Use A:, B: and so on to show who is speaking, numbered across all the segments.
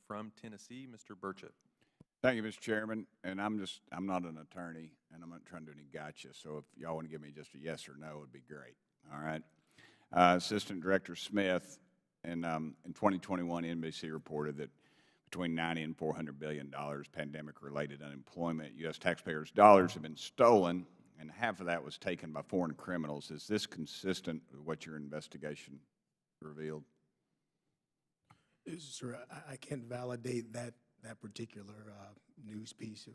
A: from Tennessee, Mr. Burchett.
B: Thank you, Mr. Chairman. And I'm not an attorney, and I'm not trying to do any gotcha. So if y'all want to give me just a yes or no, it would be great. All right. Assistant Director Smith, in 2021, NBC reported that between $90 and $400 billion pandemic-related unemployment, U.S. taxpayers' dollars have been stolen, and half of that was taken by foreign criminals. Is this consistent with what your investigation revealed?
C: Sir, I can't validate that particular news piece.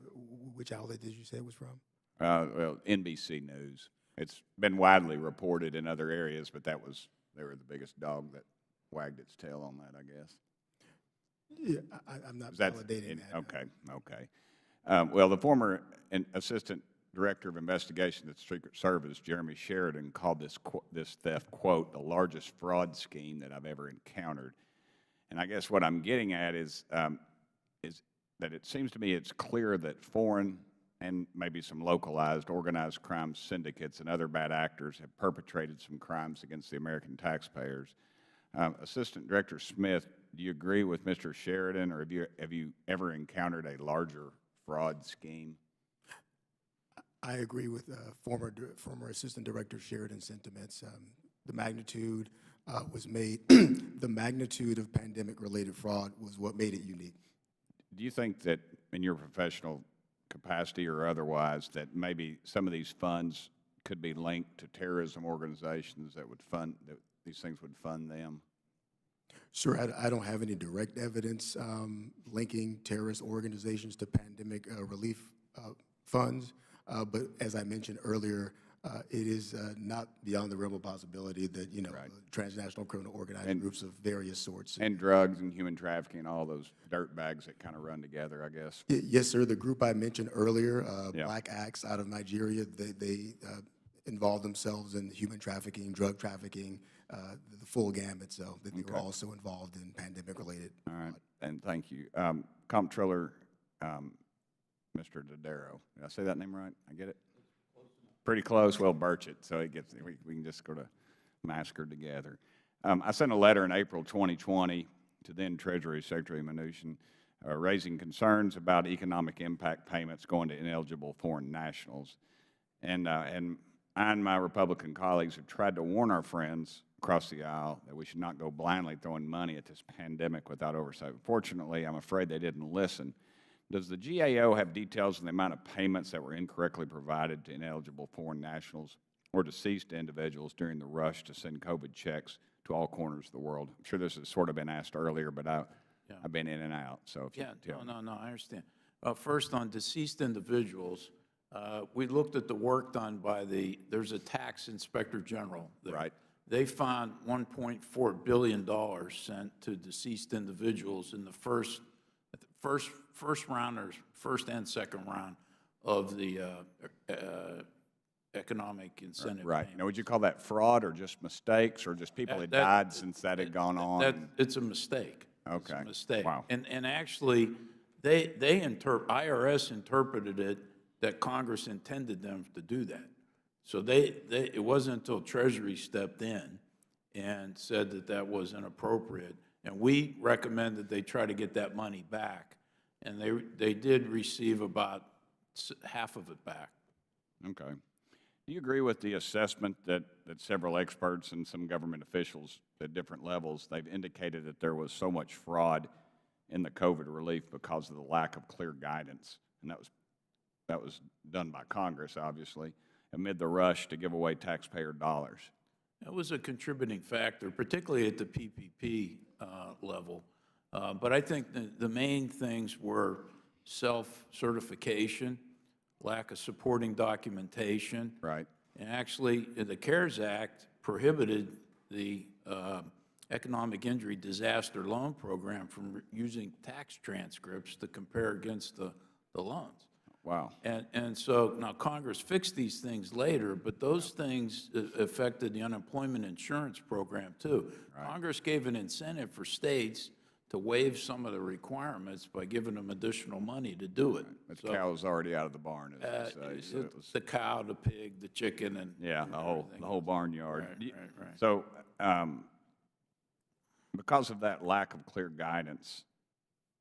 C: Which outlet did you say it was from?
B: Well, NBC News. It's been widely reported in other areas, but they were the biggest dog that wagged its tail on that, I guess.
C: Yeah, I'm not validating that.
B: Okay, okay. Well, the former Assistant Director of Investigation at the Secret Service, Jeremy Sheridan, called this theft, quote, the largest fraud scheme that I've ever encountered. And I guess what I'm getting at is that it seems to me it's clear that foreign and maybe some localized organized crime syndicates and other bad actors have perpetrated some crimes against the American taxpayers. Assistant Director Smith, do you agree with Mr. Sheridan, or have you ever encountered a larger fraud scheme?
C: I agree with former Assistant Director Sheridan's sentiments. The magnitude was made. The magnitude of pandemic-related fraud was what made it unique.
B: Do you think that in your professional capacity or otherwise that maybe some of these funds could be linked to terrorism organizations that these things would fund them?
C: Sir, I don't have any direct evidence linking terrorist organizations to pandemic relief funds, but as I mentioned earlier, it is not beyond the realm of possibility that, right, transnational criminal organized groups of various sorts.
B: And drugs and human trafficking and all those dirt bags that kind of run together, I guess.
C: Yes, sir. The group I mentioned earlier, Black Axe out of Nigeria, they involved themselves in human trafficking, drug trafficking, the full gamut, so that they were also involved in pandemic-related.
B: All right, and thank you. Comptroller Mr. Dodaro. Did I say that name right? I get it? Pretty close. Well, Burchett, so we can just go to massacre together. I sent a letter in April 2020 to then Treasury Secretary Mnuchin raising concerns about economic impact payments going to ineligible foreign nationals. And I and my Republican colleagues have tried to warn our friends across the aisle that we should not go blindly throwing money at this pandemic without oversight. Fortunately, I'm afraid they didn't listen. Does the GAO have details on the amount of payments that were incorrectly provided to ineligible foreign nationals or deceased individuals during the rush to send COVID checks to all corners of the world? I'm sure this has sort of been asked earlier, but I've been in and out. So if you could tell me.
D: No, I understand. First, on deceased individuals, we looked at the work done by there's a tax inspector general there.
B: Right.
D: They found $1.4 billion sent to deceased individuals in the first round, or first and second round of the economic incentive.
B: Right. Now, would you call that fraud or just mistakes or just people that died since that had gone on?
D: It's a mistake.
B: Okay.
D: It's a mistake.
B: Wow.
D: And actually, IRS interpreted it that Congress intended them to do that. So it wasn't until Treasury stepped in and said that that was inappropriate. And we recommended they try to get that money back. And they did receive about half of it back.
B: Okay. Do you agree with the assessment that several experts and some government officials at different levels, they've indicated that there was so much fraud in the COVID relief because of the lack of clear guidance? And that was done by Congress, obviously, amid the rush to give away taxpayer dollars.
D: It was a contributing factor, particularly at the PPP level. But I think the main things were self-certification, lack of supporting documentation.
B: Right.
D: And actually, the CARES Act prohibited the Economic Injury Disaster Loan Program from using tax transcripts to compare against the loans.
B: Wow.
D: And so now Congress fixed these things later, but those things affected the unemployment insurance program too. Right. Congress gave an incentive for states to waive some of the requirements by giving them additional money to do it.
B: Right. The cow's already out of the barn, as they say. So it was
D: the cow, the pig, the chicken, and
B: the whole barnyard.
D: Right.
B: So because of that lack of clear guidance,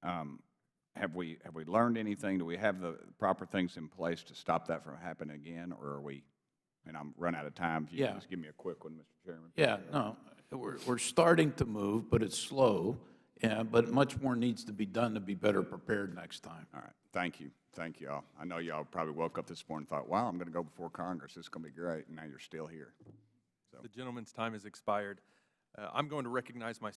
B: Have we learned anything? Do we have the proper things in place to stop that from happening again, or are we, and I'm run out of time, if you
D: Yeah.
B: can just give me a quick one, Mr. Chairman?
D: Yeah, no, we're starting to move, but it's slow, but much more needs to be done to be better prepared next time.
B: All right, thank you. Thank you all. I know y'all probably woke up this morning and thought, wow, I'm going to go before Congress. This is going to be great, and now you're still here.
A: The gentleman's time has expired. I'm going to recognize my